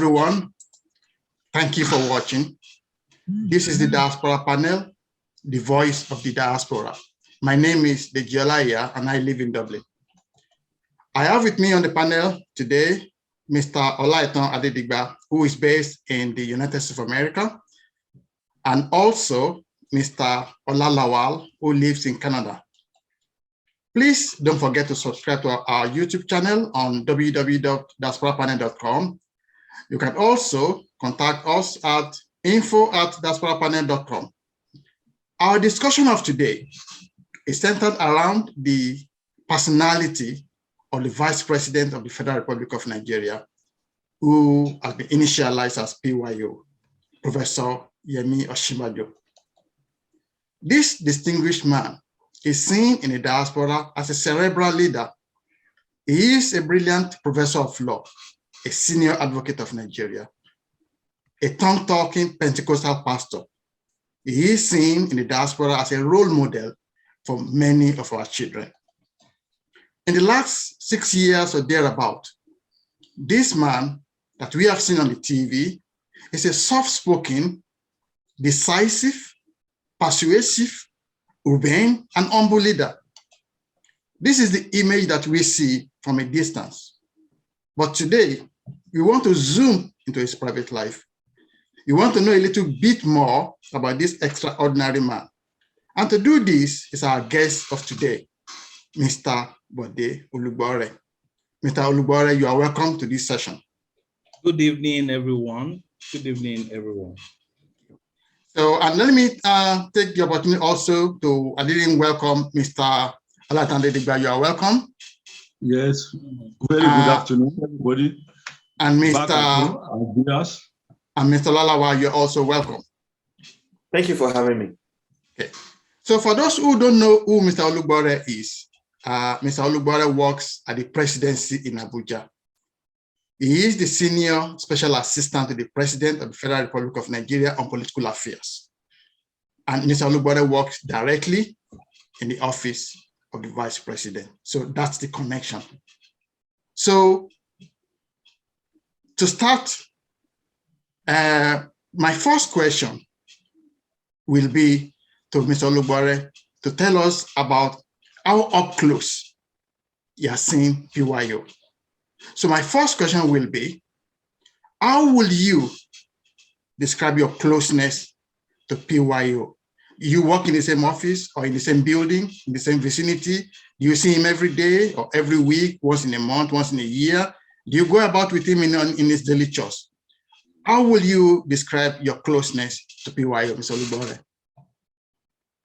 everyone. Thank you for watching. This is the Diaspora panel, the voice of the diaspora. My name is Dejiolaya and I live in Dublin. I have with me on the panel today, Mr. Olaitan Adedigba, who is based in the United States of America, and also Mr. Olalawal, who lives in Canada. Please don't forget to subscribe to our YouTube channel on www.diasporapanel.com. You can also contact us at info@diasporapanel.com. Our discussion of today is centered around the personality of the Vice President of the Federal Republic of Nigeria, who has been initialized as PYO, Professor Yemi Osinbajo. This distinguished man is seen in the diaspora as a cerebral leader. He is a brilliant professor of law, a senior advocate of Nigeria, a tongue-talking Pentecostal pastor. He is seen in the diaspora as a role model for many of our children. In the last 6 years or thereabout, this man that we have seen on the TV is a soft-spoken, decisive, persuasive, urbane, and humble leader. This is the image that we see from a distance. But today, we want to zoom into his private life. We want to know a little bit more about this extraordinary man. And to do this is our guest of today, Mr. Bode Olugbore. Mr. Olugbore, you are welcome to this session. Good evening, everyone. Good evening, everyone. So, and let me take the opportunity also to, I didn't welcome Mr. Olaitan Adedigba. You are welcome. Yes, very good afternoon, everybody. And Mr. Lalawa, you're also welcome. Thank you for having me. Okay. So for those who don't know who Mr. Olugbore is, Mr. Olugbore works at the Presidency in Abuja. He is the senior special assistant to the President of the Federal Republic of Nigeria on political affairs. And Mr. Olugbore works directly in the office of the Vice President. So that's the connection. So to start, my first question will be to Mr. Olugbore to tell us about how up close you are seeing PYO. So my first question will be, how will you describe your closeness to PYO? You work in the same office or in the same building, in the same vicinity? Do you see him every day or every week, once in a month, once in a year? Do you go about with him in his daily chores? How will you describe your closeness to PYO, Mr. Olugbore?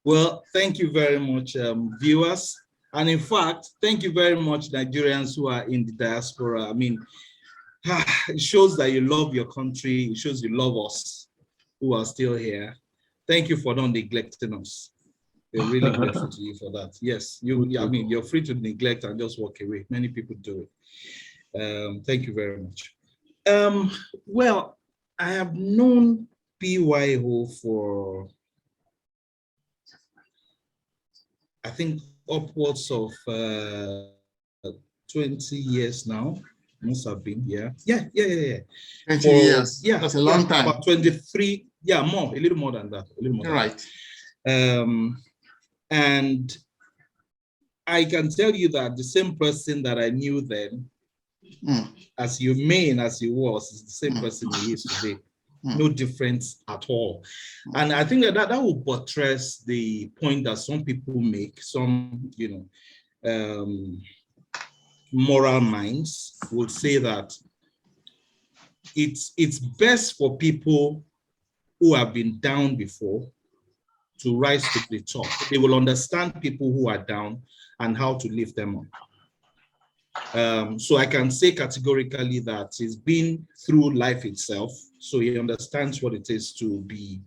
Well, thank you very much, viewers. And in fact, thank you very much, Nigerians who are in the diaspora. I mean, it shows that you love your country. It shows you love us who are still here. Thank you for not neglecting us. We're really grateful to you for that. Yes, I mean, you're free to neglect and just walk away. Many people do it. Thank you very much. Well, I have known PYO for, I think, upwards of 20 years now. Must have been, yeah. 20 years. Yeah, that's a long time. About 23, yeah, more, a little more than that. A little more. Right. And I can tell you that the same person that I knew then, as humane as he was, is the same person he is today. No difference at all. And I think that will buttress the point that some people make, some, moral minds would say that it's best for people who have been down before to rise to the top. They will understand people who are down and how to lift them up. So I can say categorically that he's been through life itself, so he understands what it is to be,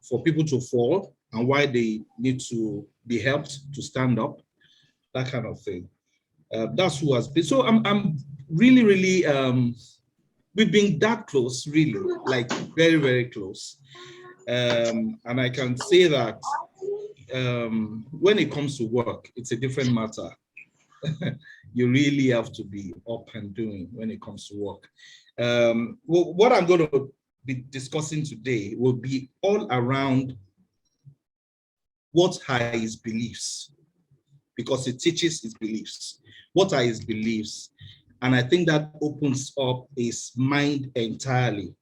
for people to fall and why they need to be helped to stand up, that kind of thing. That's who has been. So I'm really, really, we've been that close, really, like very, very close. And I can say that when it comes to work, it's a different matter. You really have to be up and doing when it comes to work. What I'm going to be discussing today will be all around what are his beliefs, because it teaches his beliefs. What are his beliefs? And I think that opens up his mind entirely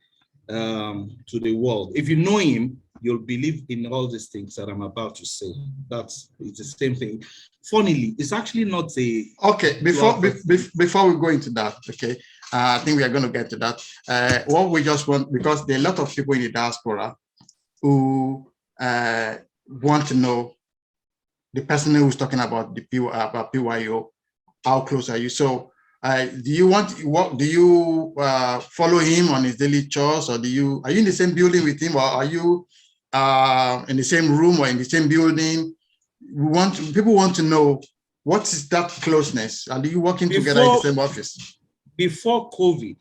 to the world. If you know him, you'll believe in all these things that I'm about to say. It's the same thing. Funnily, it's actually not a... Okay, before we go into that, okay, I think we are going to get to that. What we just want, because there are a lot of people in the diaspora who want to know the person who's talking about PYO, how close are you? So do you follow him on his daily chores, or are you in the same building with him, or are you in the same room or in the same building? People want to know, what is that closeness? Are you working together in the same office? Before COVID,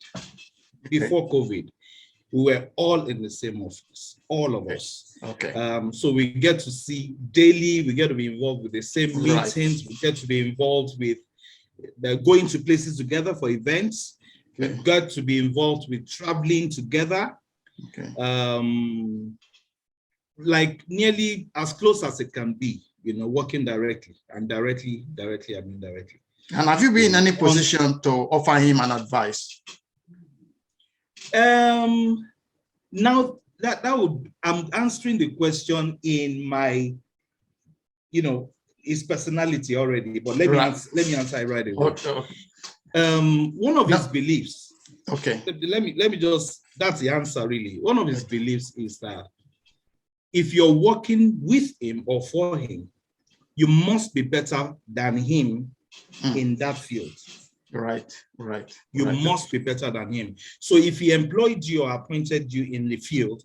we were all in the same office, all of us. Okay. So we get to see daily, we get to be involved with the same meetings, right. We get to be involved with going to places together for events. Okay. We got to be involved with traveling together. Okay. Like nearly as close as it can be, working directly, and directly, I mean directly. And have you been in any position to offer him an advice? Now I'm answering the question in my, his personality already, but let me answer it right away. Okay. One of his beliefs. Okay. Let me just, that's the answer really. One of his beliefs is that if you're working with him or for him, you must be better than him in that field. Right. You must be better than him. So if he employed you or appointed you in the field,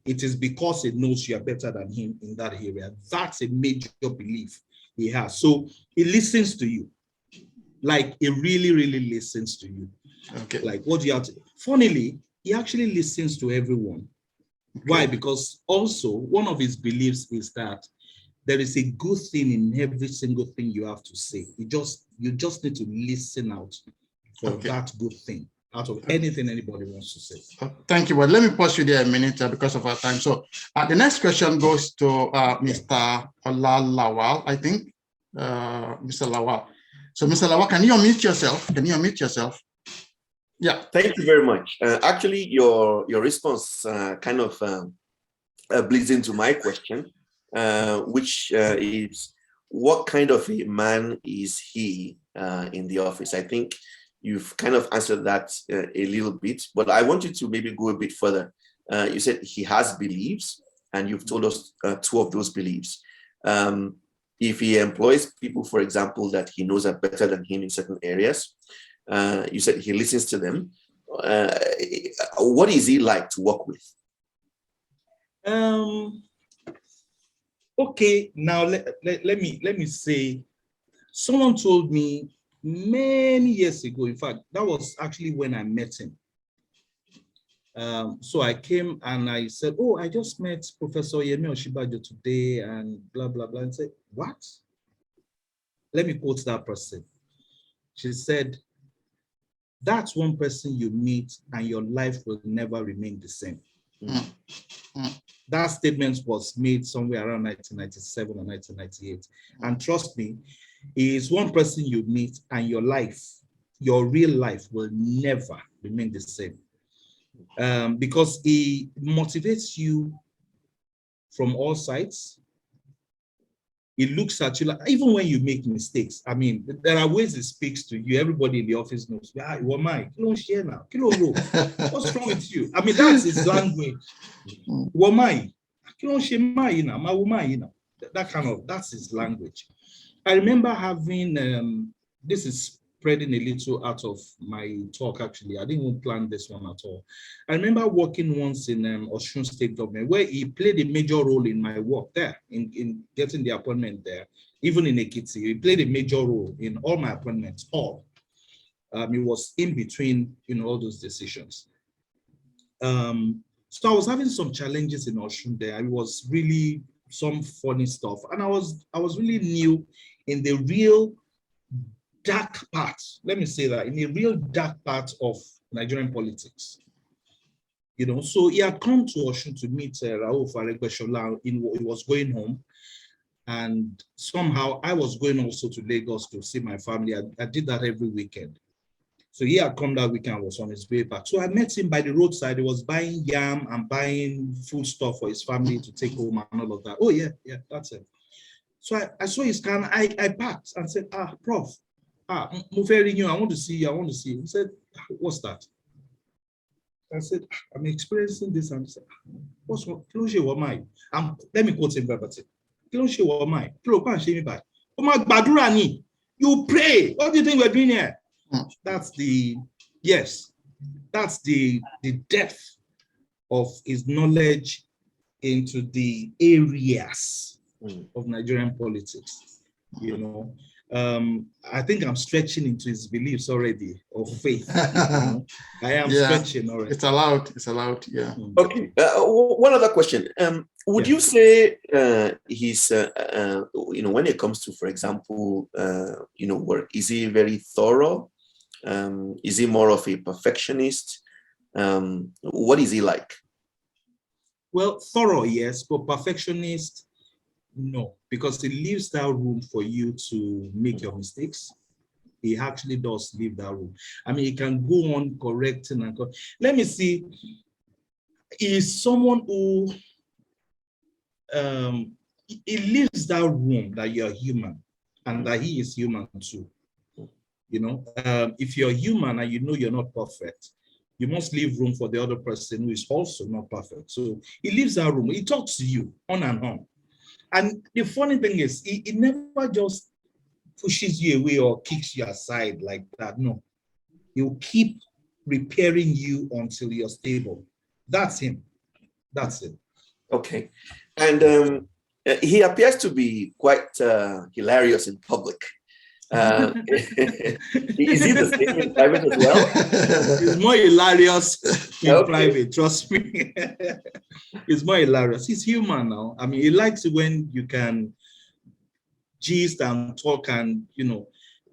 it is because he knows you are better than him in that area. That's a major belief he has. So he listens to you. Like, he really, really listens to you. Okay. Like, what do you have to... Funnily, he actually listens to everyone. Okay. Why? Because also, one of his beliefs is that there is a good thing in every single thing you have to say. You just need to listen out for that good thing out of anything anybody wants to say. Thank you. Well, let me pause you there a minute because of our time. So the next question goes to Mr. Lawal, I think. Mr. Lawal. So Mr. Lawal, can you unmute yourself? Yeah. Thank you very much. Actually, your response kind of bleeds into my question, which is, what kind of a man is he in the office? I think you've kind of answered that a little bit, but I want you to maybe go a bit further. You said he has beliefs, and you've told us two of those beliefs. If he employs people, for example, that he knows are better than him in certain areas, you said he listens to them. What is he like to work with? Okay, now let me say, someone told me many years ago, in fact, that was actually when I met him. So I came and I said, oh, I just met Professor Yemi Osinbajo today and blah, blah, blah. And said, what? Let me quote that person. She said, that's one person you meet and your life will never remain the same. That statement was made somewhere around 1997 or 1998. And trust me, he is one person you meet and your life, your real life will never remain the same. Because he motivates you from all sides. He looks at you, like, even when you make mistakes. I mean, there are ways he speaks to you. Everybody in the office knows. What's wrong with you? I mean, that's his language. That's his language. I remember having, this is spreading a little out of my talk, actually. I didn't even plan this one at all. I remember working once in Osun State Government, where he played a major role in my work there, in getting the appointment there. Even in Ekiti, he played a major role in all my appointments, all. He was in between, all those decisions. So I was having some challenges in Osun there. It was really some funny stuff. And I was really new in the real dark part, let me say that, in a real dark part of Nigerian politics. You know, so he had come to Osun to meet Raouf Aregbesola. He was going home, and somehow I was going also to Lagos to see my family. I did that every weekend. So he had come that weekend, was on his way back. So I met him by the roadside. He was buying yam and buying food stuff for his family to take home and all of that. Oh yeah, that's it. So I saw his car, and I parked and said, Prof, Muferi, I want to see you, He said, what's that? I said, I'm experiencing this. And he said, what's wrong? Let me quote him verbatim. You pray. What do you think we're doing here? That's the depth of his knowledge into the areas of Nigerian politics. You know, I think I'm stretching into his beliefs already of faith. You know? I am stretching already. It's allowed. Yeah. Okay. One other question. Would you say he's, when it comes to, for example, work, is he very thorough? Is he more of a perfectionist? What is he like? Well, thorough, yes, but perfectionist, no, because he leaves that room for you to make your mistakes. He actually does leave that room. I mean, he can go on correcting and let me see. He is someone who he leaves that room that you're human and that he is human too. You know, if you're human and you know you're not perfect, you must leave room for the other person who is also not perfect. So he leaves that room. He talks to you on and on. And the funny thing is, he never just pushes you away or kicks you aside like that. No, he'll keep repairing you until you're stable. That's him. That's it. Okay. And he appears to be quite hilarious in public. Is he the same in private as well? He's more hilarious in private, trust me. He's more hilarious. He's human now. I mean, he likes it when you can gist and talk, and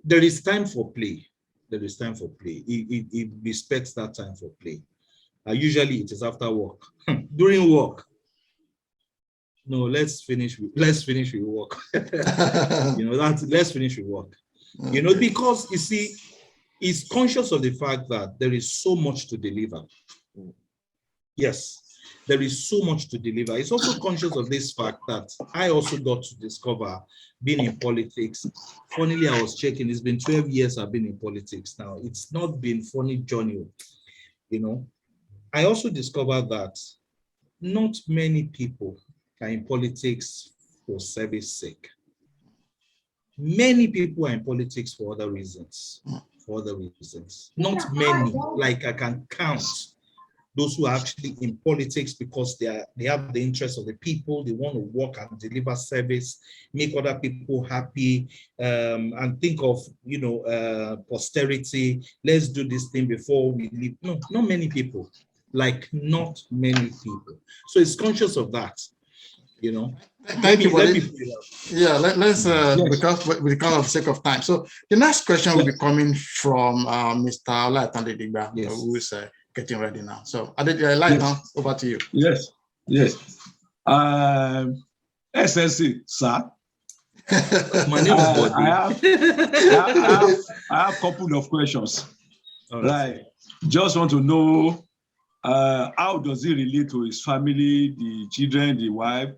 there is time for play. There is time for play. He respects that time for play. Usually it is after work. During work, no, let's finish with work. Let's finish with work. Because you see, he's conscious of the fact that there is so much to deliver. Yes, there is so much to deliver. He's also conscious of this fact that I also got to discover being in politics. Funnily, I was checking, it's been 12 years I've been in politics now. It's not been funny journey, I also discovered that not many people are in politics for service sake. Many people are in politics for other reasons. Not many, like I can count those who are actually in politics because they have the interest of the people. They want to work and deliver service, make other people happy, and think of posterity. Let's do this thing before we leave. No, not many people. Not many people. So it's conscious of that. Thank you, Bode. Yeah, let's because with the sake of time. So the next question will be coming from Mr. Olaitan Digba, who is getting ready now. So Olaitan, over to you. Yes. SSC, sir. My name is Bode. I have a couple of questions. Right. Just want to know how does he relate to his family, the children, the wife,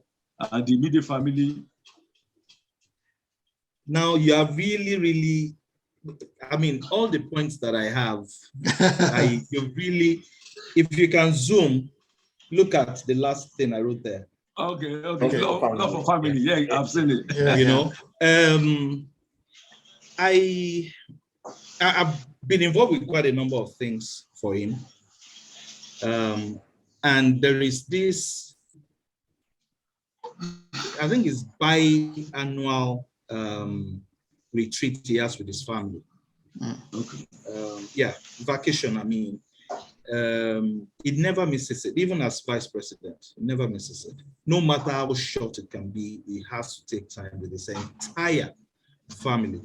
and the immediate family? Now you are really, I mean, all the points that I have, if you can zoom, look at the last thing I wrote there. Okay. Love for family. Yeah, I've seen it. I've been involved with quite a number of things for him. And there is this, I think it's biannual retreat he has with his family. Vacation, I mean, it never misses it, even as vice president, it never misses it. No matter how short it can be, he has to take time with his entire family.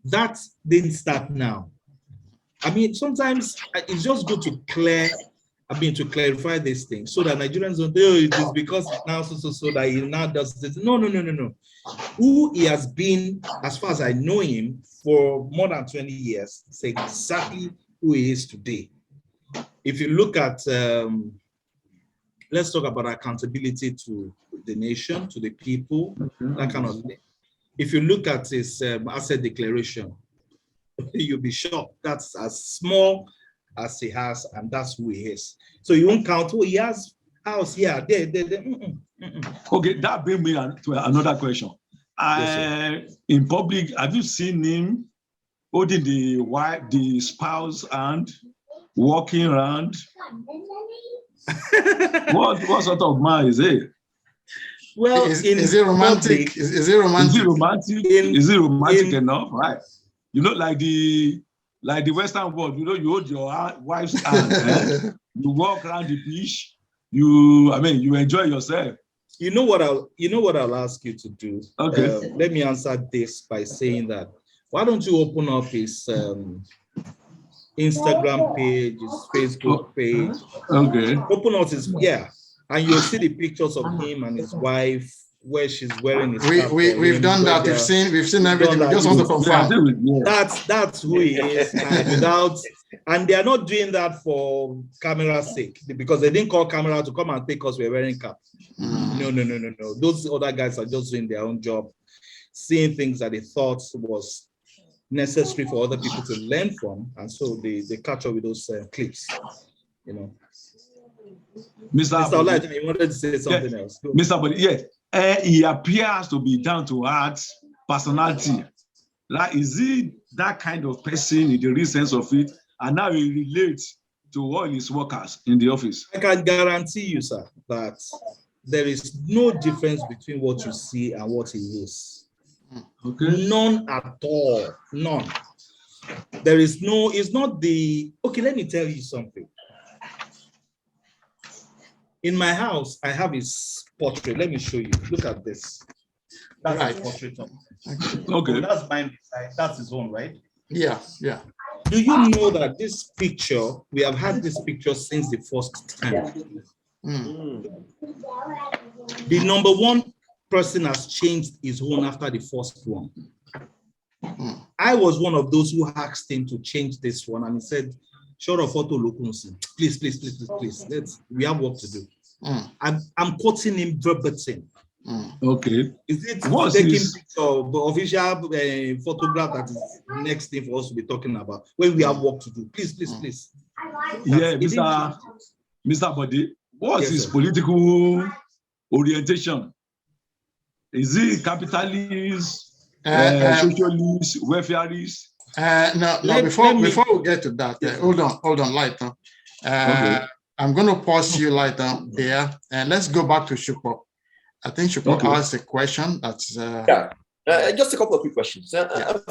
That didn't start now. I mean, sometimes it's just good to clarify these things so that Nigerians don't know it is because it's now so that he now does this. No. Who he has been, as far as I know him, for more than 20 years, is exactly who he is today. If you look at, let's talk about accountability to the nation, to the people, that kind of thing. If you look at his asset declaration, you'll be shocked. That's as small as he has, and that's who he is. So you won't count, oh, he has house here, there. Okay, that brings me to another question. Yes, in public, have you seen him holding the wife, the spouse, and walking around? What sort of man is he? Well, is it romantic? Public, is it romantic? Is it romantic? Is it romantic enough? Right. You know, like the Western world, you know, you hold your wife's hand, you walk around the beach, you enjoy yourself. You know what I'll ask you to do? Okay. Let me answer this by saying that, why don't you open up his Instagram page, his Facebook page. Okay. Open up his, and you'll see the pictures of him and his wife, where she's wearing his we've done that. We've seen everything. We just want to confirm. That's who he is, and they are not doing that for camera's sake, because they didn't call camera to come and take us. We're wearing cap. No. Those other guys are just doing their own job, seeing things that they thought was necessary for other people to learn from, and so they catch up with those clips. You know. Mr. Olatunji, you wanted to say something else. Mr. Bode, yes. He appears to be down to earth personality. Like, is he that kind of person in the real sense of it? And now he relates to all his workers in the office. I can guarantee you, sir, that there is no difference between what you see and what he is. Okay. None at all. None. There is no, it's not the, okay, let me tell you something. In my house, I have his portrait. Let me show you. Look at this. That's right. His portrait. Okay. That's mine. That's his own, right? Yeah. Do you know that this picture, we have had this picture since the first time? The number one person has changed his own after the first one. I was one of those who asked him to change this one, and he said, short of photo lokunsi, please. We have work to do. I'm quoting him verbatim. Okay. Is it taking picture of the official photograph that is the next thing for us to be talking about when we have work to do? Please. Yeah, Mr. Bode, what's his political orientation? Is he capitalist, socialist, welfareist? No. Before we get to that, hold on, Lighton. Okay. I'm going to pause you, Lighton, there, and let's go back to Shukpo. I think Shukpo asked a question. That's just a couple of quick questions.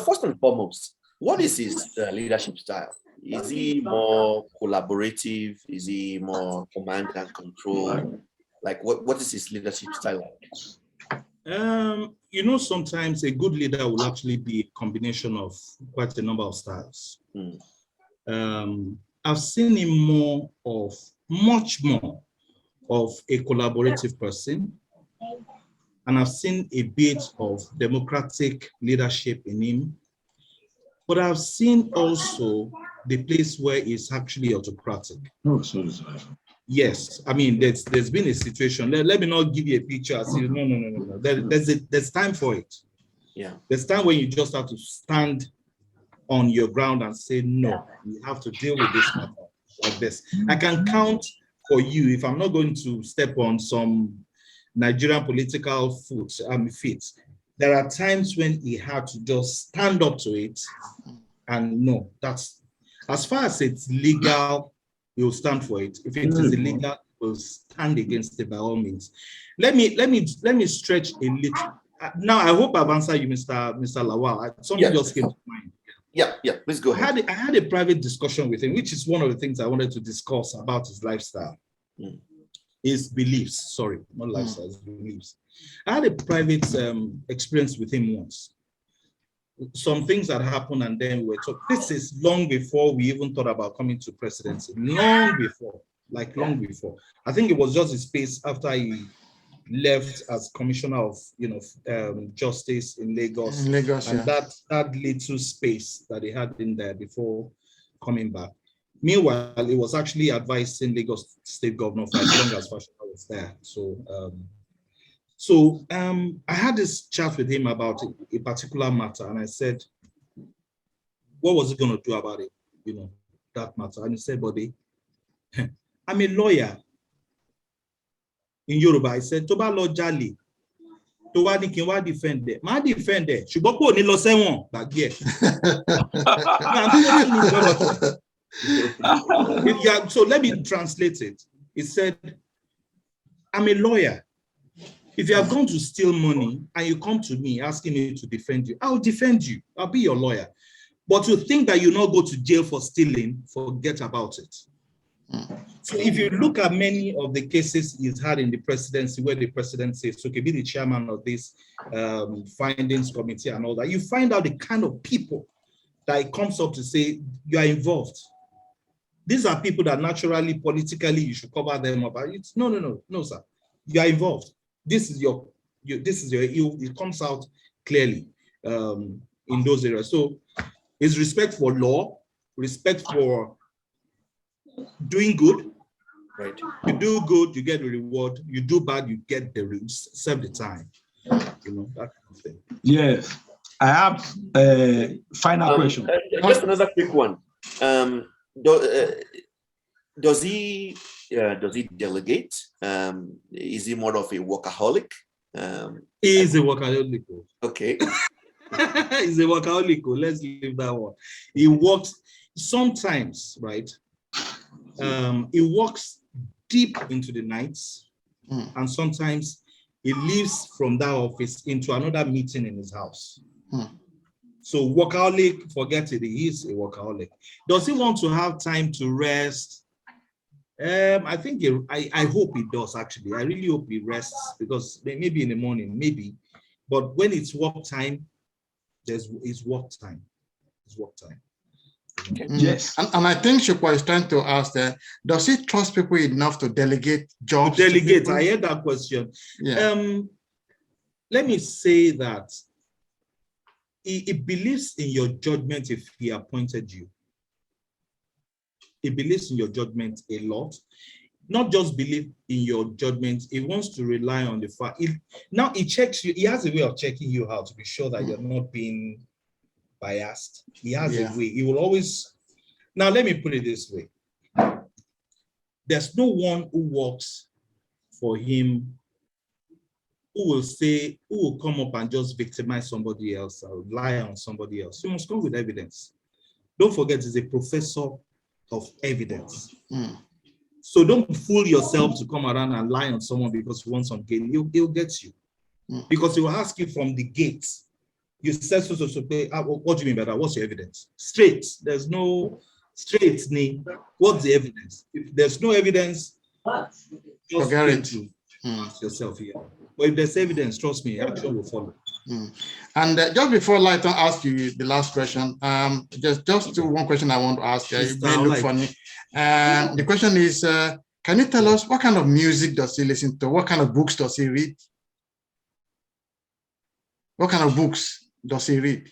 First and foremost, what is his leadership style? Is he more collaborative? Is he more command and control? Like, what is his leadership style like? You know, sometimes a good leader will actually be a combination of quite a number of styles. I've seen him much more of a collaborative person, and I've seen a bit of democratic leadership in him, but I've seen also the place where he's actually autocratic. Yes, I mean, there's been a situation. Let me not give you a picture. I say, no. There's time for it. Yeah. There's time when you just have to stand on your ground and say, no, you have to deal with this matter like this. I can count for you, if I'm not going to step on some Nigerian political feet, there are times when he had to just stand up to it and no, that's, as far as it's legal, he'll stand for it. If it is illegal, we'll stand against it by all means. Let me stretch a little. Now, I hope I've answered you, Mr. Lawal. Something just came to mind. Yeah, please go ahead. I had a private discussion with him, which is one of the things I wanted to discuss about his lifestyle. His beliefs, sorry, not lifestyle, his beliefs. I had a private experience with him once. some things that happened, and then we were talking. This is long before we even thought about coming to presidency. Long before, like long before. I think it was just a space after he left as commissioner of justice in Lagos. In Lagos, and yeah. that little space that he had in there before coming back. Meanwhile, he was actually advising Lagos State Governor for as long as Fashola was there. So I had this chat with him about a particular matter, and I said, what was he going to do about it? That matter. And he said, Bode, I'm a lawyer. In Yoruba, I said, Toba lo jale, Toba ni kin wa defend it. Ma defend it. Ṣùgbọ́n kò ní lọ sẹ́wọ̀n gbàgbé ẹ̀. So let me translate it. He said, I'm a lawyer. If you have gone to steal money and you come to me asking me to defend you, I'll defend you. I'll be your lawyer. But to think that you not go to jail for stealing, forget about it. So if you look at many of the cases he's had in the presidency, where the president says, okay, be the chairman of this findings committee and all that, you find out the kind of people that it comes up to say, you are involved. These are people that naturally, politically, you should cover them up. It's no, sir. You are involved. This is your, it comes out clearly in those areas. So it's respect for law, respect for doing good. Right. You do good, you get the reward. You do bad, you get the serve the time. That kind of thing. Yes. I have a final question. Just another quick one. Does he delegate? Is he more of a workaholic? He is a workaholic. Okay. He's a workaholic. Let's leave that one. He works sometimes, right? He works deep into the nights, and sometimes he leaves from that office into another meeting in his house. So workaholic, forget it, he is a workaholic. Does he want to have time to rest? I think I hope he does, actually. I really hope he rests, because maybe in the morning, maybe. But when it's work time, it's work time. It's work time. Yes. And I think Shukwa is trying to ask, does he trust people enough to delegate jobs? To delegate, I heard that question. Yeah. Let me say that he believes in your judgment if he appointed you. He believes in your judgment a lot. Not just believe in your judgment, he wants to rely on the fact. Now he checks you, he has a way of checking you out to be sure that you're not being biased. He has a way. He will always. Now let me put it this way. There's no one who works for him who will come up and just victimize somebody else or lie on somebody else. You must come with evidence. Don't forget, he's a professor of evidence. So don't fool yourself to come around and lie on someone because you want some gain. He'll get you. Because he will ask you from the gate. You said so. What do you mean by that? What's your evidence? Straight. There's no straight name. What's the evidence? If there's no evidence, just forget it. Yourself here. But if there's evidence, trust me, action will follow. And just before Lighton asks you the last question, just one question I want to ask. It may look funny. The question is, can you tell us what kind of music does he listen to? What kind of books does he read? What kind of books does he read?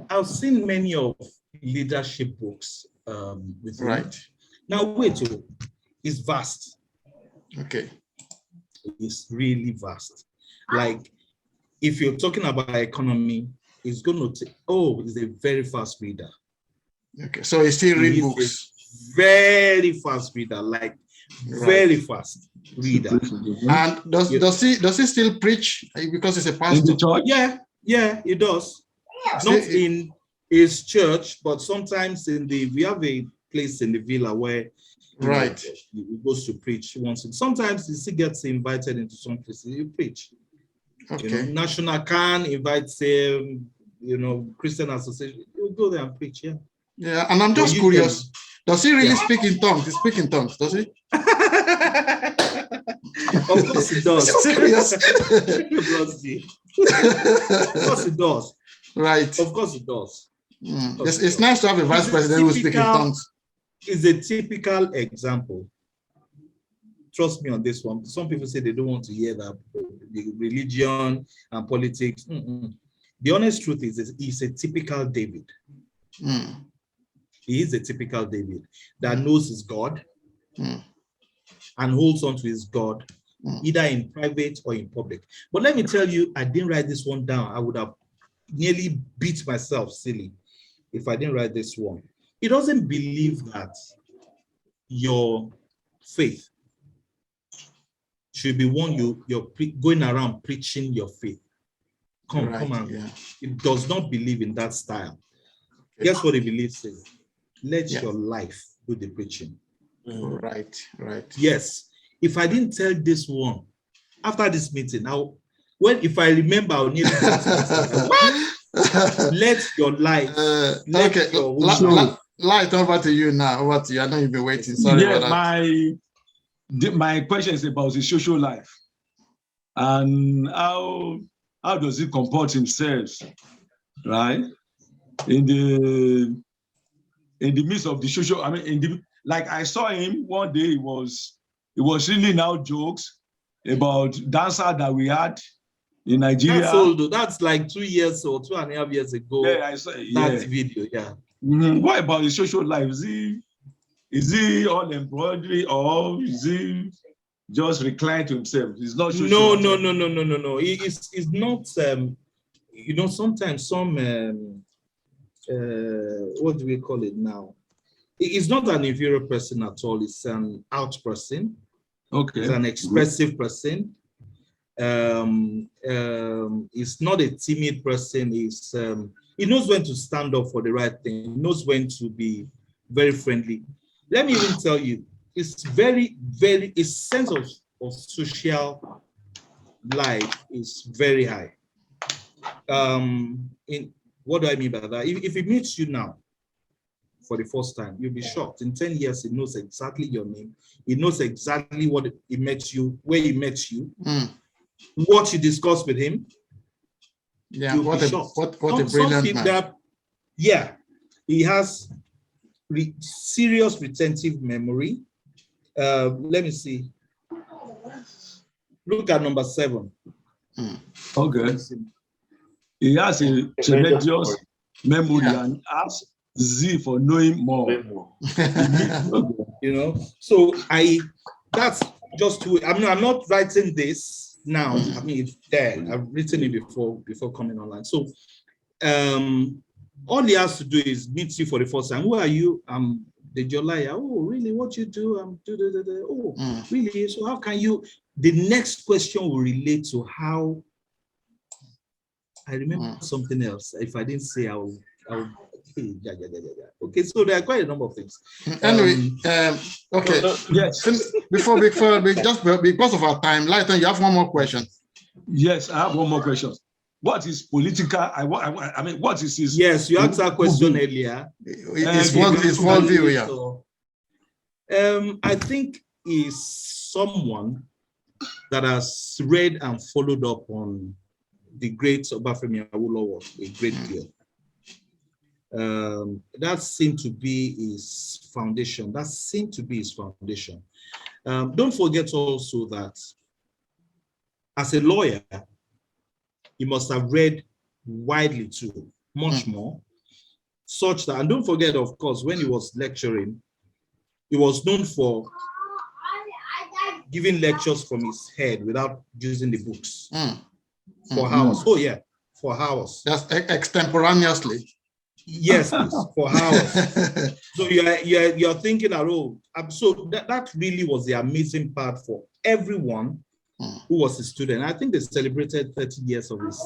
I've seen many of leadership books with him. Right. Now, wait, it's vast. Okay. It's really vast. Like, if you're talking about economy, it's going to take, he's a very fast reader. Okay, so he still read books. Very fast reader, like very fast reader. And does he still preach because he's a pastor? Yeah, he does. Not in his church, but sometimes we have a place in the villa where he goes to preach once. Sometimes he still gets invited into some places. He preach. Okay. National Can invites him. Christian Association. He'll go there and preach. Yeah. Yeah, and I'm just curious. Does he really speak in tongues? He speaks in tongues, does he? Of course he does. Just curious. Of course he does. Right. Of course it does. It's nice to have a vice president who speaks in tongues. It's a typical example. Trust me on this one. Some people say they don't want to hear that the religion and politics. The honest truth is he's a typical David. He is a typical David that knows his God and holds on to his God, either in private or in public. But let me tell you, I didn't write this one down. I would have nearly beat myself silly if I didn't write this one. He doesn't believe that your faith should be one you're going around preaching your faith. Come on. Yeah. He does not believe in that style. Okay. Guess what he believes in? Let your life do the preaching. Right. Yes. If I didn't tell this one after this meeting, if I remember, I'll nearly what? Let your life. Okay. Light over to you now. Over to you. I know you've been waiting. Sorry about that. My question is about his social life and how does he comport himself, right? In the midst of the social, like I saw him one day, it was really now jokes about dancer that we had in Nigeria. That's old. That's like 2 years or 2.5 years ago. Yeah, I saw that video. Yeah. What about his social life? Is he all embroidery or is he just reclined to himself? He's not social. No. He's not. Sometimes some what do we call it now? He's not an inferior person at all. He's an out person. Okay. He's an expressive person. He's not a timid person. He knows when to stand up for the right thing. He knows when to be very friendly. Let me even tell you, it's his sense of social life is very high. What do I mean by that? If he meets you now for the first time, you'll be shocked. In 10 years, he knows exactly your name. He knows exactly what he met you, where he met you, what you discussed with him. Yeah, what a brilliant man. He has serious retentive memory. Let me see. Look at number 7. Okay. He has a tremendous memory and has Z for knowing more. So that's just who. I'm not writing this now. It's there. I've written it before coming online. So all he has to do is meet you for the first time. Who are you? I'm the Jolaya. Oh, really? What you do? Oh, really? So how can you? The next question will relate to how. I remember something else. If I didn't say, I'll. Okay, so there are quite a number of things. Anyway, okay. Yes. Before just because of our time, Lighton, you have one more question. Yes, I have one more question. What is political? What is his? Yes, you asked that question earlier. It's one view, yeah. So, I think is someone that has read and followed up on the great Obafemi Awolowo, a great deal. That seemed to be his foundation. Don't forget also that as a lawyer, he must have read widely too, much more, such that, and don't forget, of course, when he was lecturing, he was known for giving lectures from his head without using the books for hours. Oh yeah, for hours. Just extemporaneously. Yes, please, for hours. So you're thinking, so that really was the amazing part for everyone who was a student. I think they celebrated 30 years of his,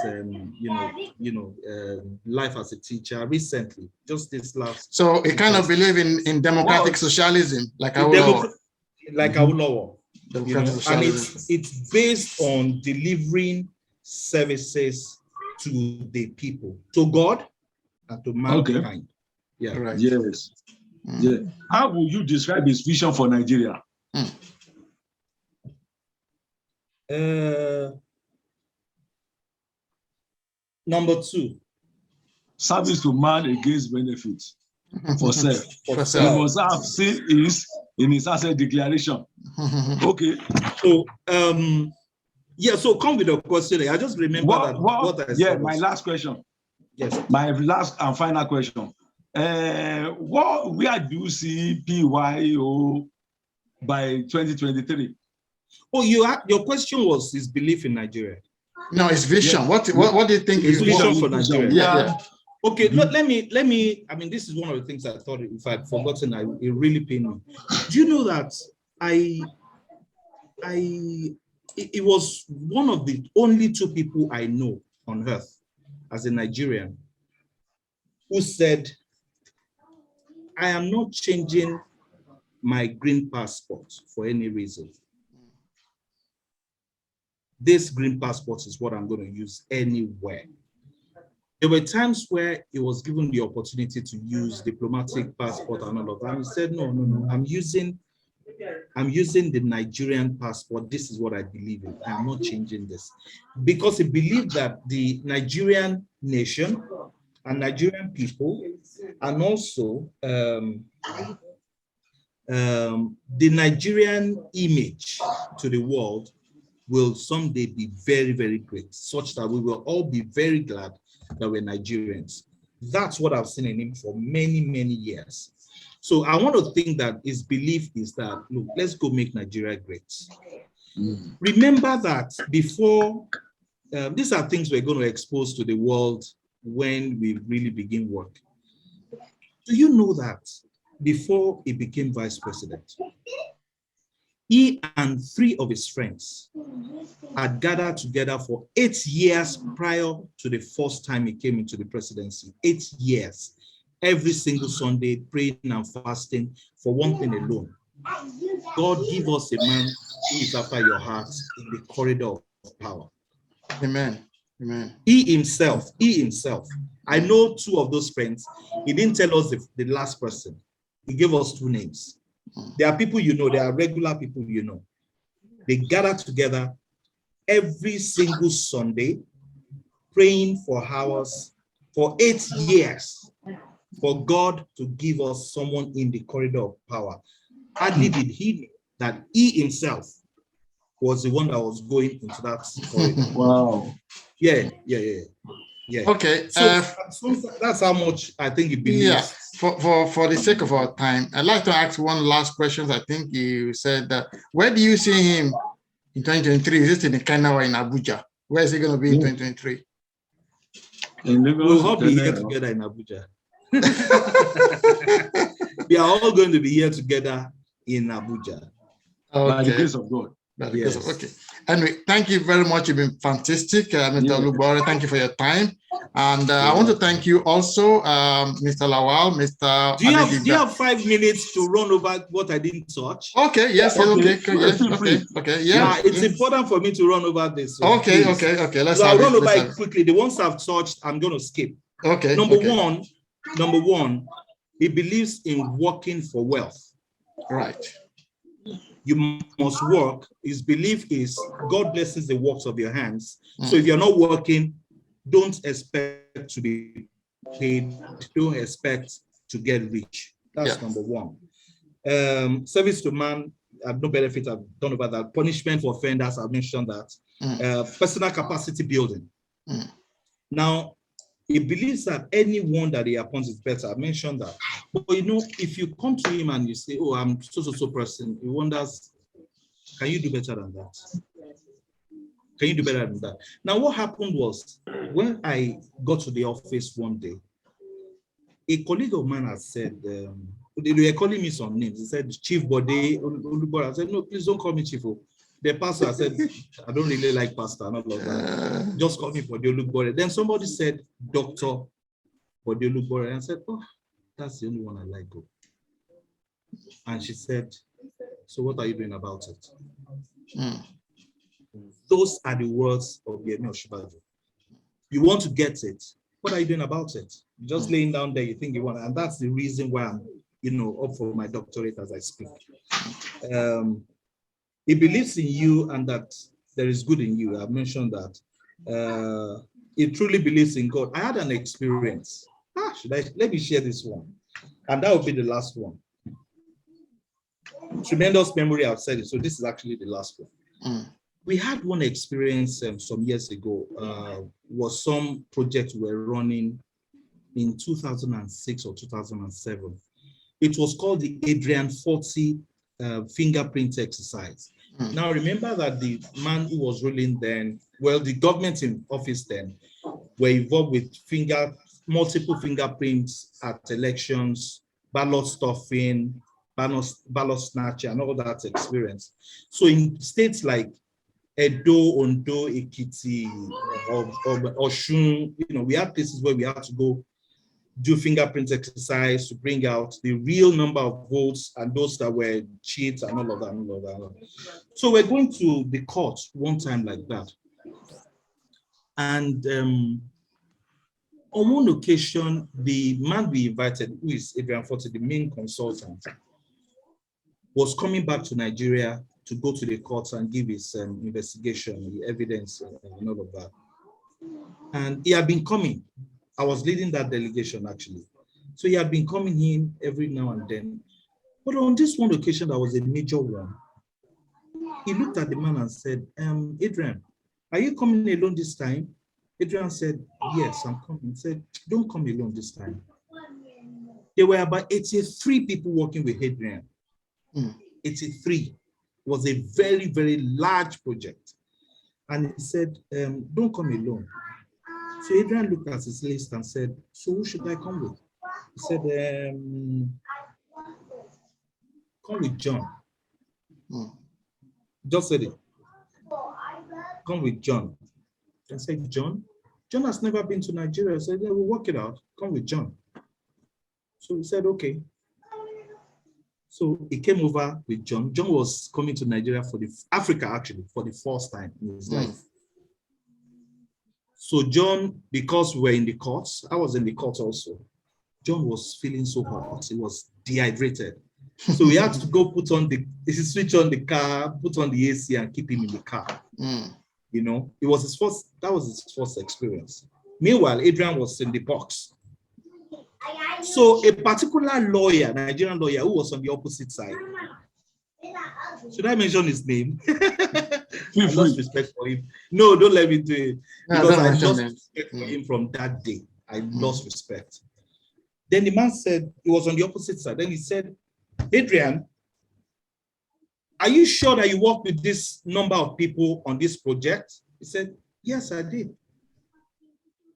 life as a teacher recently, just this last. So he kind of believe in democratic socialism, like Awolowo. Like Awolowo. And it's based on delivering services to the people, to God and to mankind. Okay. Yeah. Right. Yes. Yeah. How would you describe his vision for Nigeria? Number 2, service to man against benefit for self. For He self. must have seen is in his asset declaration. Okay. So yeah, so come with a question. I just remember what I said. My last question. Yes. My last and final question. Where do you see PYO by 2023? Oh, your question was his belief in Nigeria. No, it's vision. Yeah. What do you think His is vision for Nigeria? Yeah. Okay, let me. I mean, this is one of the things I thought if I'd forgotten, it really pained me. Do you know that it was one of the only two people I know on earth as a Nigerian who said, I am not changing my green passport for any reason. This green passport is what I'm going to use anywhere. There were times where he was given the opportunity to use diplomatic passport and all of that. He said, no, I'm using the Nigerian passport. This is what I believe in. I am not changing this. Because he believed that the Nigerian nation and Nigerian people, and also the Nigerian image to the world will someday be very, very great, such that we will all be very glad that we're Nigerians. That's what I've seen in him for many, many years. So I want to think that his belief is that, look, let's go make Nigeria great. Remember that before, these are things we're going to expose to the world when we really begin work. Do you know that before he became vice president, he and 3 of his friends had gathered together for 8 years prior to the first time he came into the presidency. 8 years, every single Sunday, praying and fasting for one thing alone. God, give us a man who is after your heart in the corridor of power. Amen. Amen. He himself, I know 2 of those friends. He didn't tell us the last person. He gave us 2 names. There are people you know, there are regular people you know. They gather together every single Sunday, praying for hours for 8 years for God to give us someone in the corridor of power. Hardly did he know that he himself was the one that was going into that corridor. Wow. Yeah. Okay. So that's how much I think he believes. Yeah. For the sake of our time, I'd like to ask one last question. I think you said that. Where do you see him in 2023? Is it in Kenya or in Abuja? Where is he going to be in 2023? We'll all be here together in Abuja. We are all going to be here together in Abuja. Okay. By the grace of God. Yes. Okay. Anyway, thank you very much. You've been fantastic, Mr. Olugbore. Thank you for your time. And I want to thank you also, Mr. Lawal, Mr. Do you have 5 minutes to run over what I didn't touch? Okay. Yes. Okay. Yeah. It's important for me to run over this. So okay. So I'll run over it quickly. The ones I've touched, I'm going to skip. Okay. Number one, he believes in working for wealth. Right. You must work. His belief is God blesses the works of your hands. So if you're not working, don't expect to be paid. Don't expect to get rich. That's number one. Service to man, no benefit. I've done about that. Punishment for offenders, I've mentioned that. Personal capacity building. Now, he believes that anyone that he appoints is better. I mentioned that. But you know, if you come to him and you say, oh, I'm so person, he wonders, can you do better than that? Can you do better than that? Now, what happened was, when I got to the office one day, a colleague of mine had said, they were calling me some names. He said, Chief Bode Olugbore. I said, no, please don't call me Chief. The pastor, I said, I don't really like pastor, not like that. Just call me Bode Olugbore. Then somebody said, Dr. Bode Olugbore. And I said, oh, that's the only one I like. Go. And she said, so what are you doing about it? Those are the words of Yemi Osinbajo. You want to get it. What are you doing about it? You're just laying down there, you think you want it. And that's the reason why I'm, up for my doctorate as I speak. He believes in you and that there is good in you. I've mentioned that. He truly believes in God. I had an experience let me share this one. And that will be the last one. Tremendous memory, I've said it. So this is actually the last one. We had one experience some years ago, was some project we were running in 2006 or 2007. It was called the Adrian 40 fingerprint exercise. Now remember that the man who was ruling then, well, the government in office then were involved with multiple fingerprints at elections, ballot stuffing, ballot snatching, and all that experience. So in states like Edo, Ondo, Ekiti, or Oshun, we had places where we had to go do fingerprint exercise to bring out the real number of votes and those that were cheats and all of that. So we're going to the court one time like that. And on one occasion, the man we invited, who is Adrian Forte, the main consultant, was coming back to Nigeria to go to the courts and give his investigation, the evidence, and all of that. And he had been coming. I was leading that delegation, actually. So he had been coming in every now and then. But on this one occasion, that was a major one. He looked at the man and said, Adrian, are you coming alone this time? Adrian said, yes, I'm coming. He said, don't come alone this time. There were about 83 people working with Adrian. 83. It was a very, very large project. And he said, don't come alone. So Adrian looked at his list and said, so who should I come with? He said, come with John. Just said it. Come with John. I said, John? John has never been to Nigeria. I said, yeah, we'll work it out. Come with John. So he said, okay. So he came over with John. John was coming to Nigeria Africa, actually, for the first time in his life. So John, because we were in the courts, I was in the courts also, John was feeling so hot. He was dehydrated. So we had to go switch on the car, put on the AC and keep him in the car. It was that was his first experience. Meanwhile, Adrian was in the box. So a particular lawyer, Nigerian lawyer, who was on the opposite side. Should I mention his name? I lost respect for him. No, don't let me do it. Because I lost respect for him from that day. I lost respect. Then the man said, he was on the opposite side. Then he said, Adrian, are you sure that you worked with this number of people on this project? He said, yes, I did.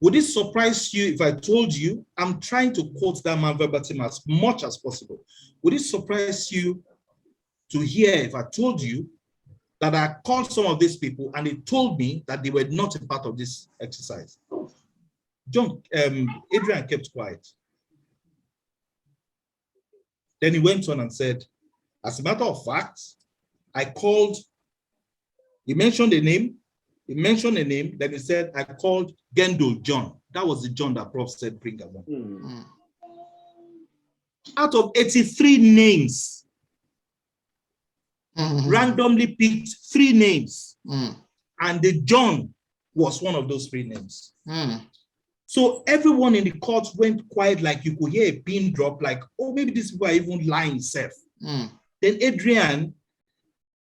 Would it surprise you if I told you, I'm trying to quote that man verbatim as much as possible. Would it surprise you to hear if I told you that I called some of these people and they told me that they were not a part of this exercise? Adrian kept quiet. Then he went on and said, as a matter of fact, I called, he mentioned a name, then he said, I called Gendo John. That was the John that Prof said, bring along. Out of 83 names, randomly picked 3 names. And the John was one of those 3 names. So everyone in the court went quiet, like you could hear a pin drop, like, oh, maybe these people are even lying self. Then Adrian,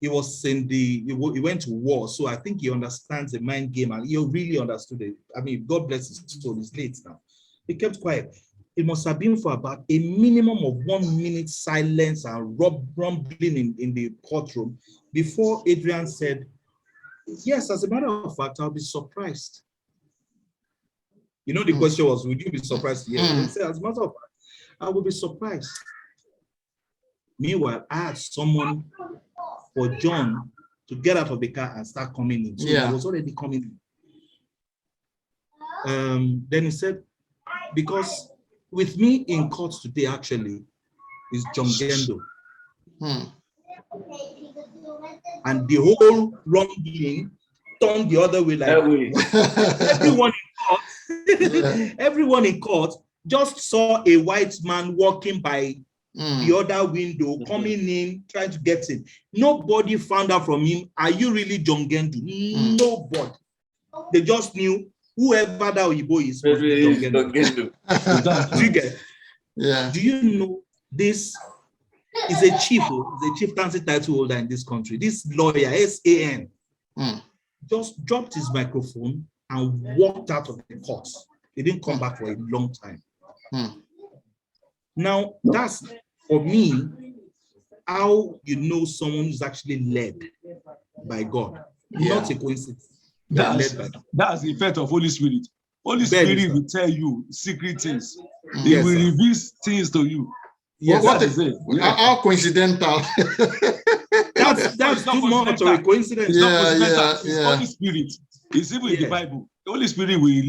he went to war, so I think he understands the mind game, and he really understood it. I mean, God bless his soul, he's late now. He kept quiet. It must have been for about a minimum of 1 minute silence and rumbling in the courtroom before Adrian said, yes, as a matter of fact, I'll be surprised. The question was, would you be surprised? Yes. He said, as a matter of fact, I will be surprised. Meanwhile, I had someone for John to get out of the car and start coming in. So he was already coming in. Then he said, because with me in court today actually is John Gendo. And the whole wrongdoing turned the other way, like everyone in court just saw a white man walking by the other window, coming in, trying to get in. Nobody found out from him, are you really John Gendo? Nobody. They just knew whoever that Oyibo is, must be Dongendo. Do you get? Yeah. Do you know this is a chief, the chieftaincy title holder in this country? This lawyer, SAN, just dropped his microphone and walked out of the court. He didn't come back for a long time. Now, that's, for me, how you know someone who's actually led by God. Not a coincidence. That's the effect of Holy Spirit. Holy Spirit will tell you secret things. He will reveal things to you. Yes, how coincidental. that's too much of a coincidence. It's Holy Spirit. It's even in the Bible. The Holy Spirit will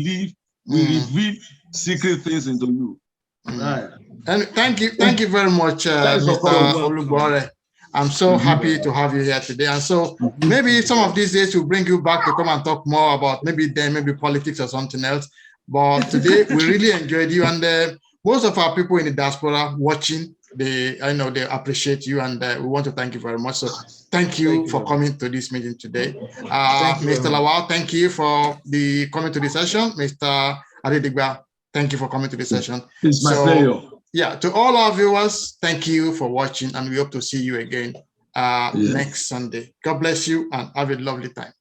reveal secret things into you. Right. And thank you very much, Mr. Olugbore. I'm so happy to have you here today. And so maybe some of these days we'll bring you back to come and talk more about maybe politics or something else. But today we really enjoyed you, and most of our people in the diaspora watching, I know they appreciate you, and we want to thank you very much. So thank you for coming to this meeting today. Mr. Lawal, thank you for coming to the session. Mr. Adedigba, thank you for coming to the session. It's my pleasure. Yeah, to all our viewers, thank you for watching, and we hope to see you again next Sunday. God bless you and have a lovely time.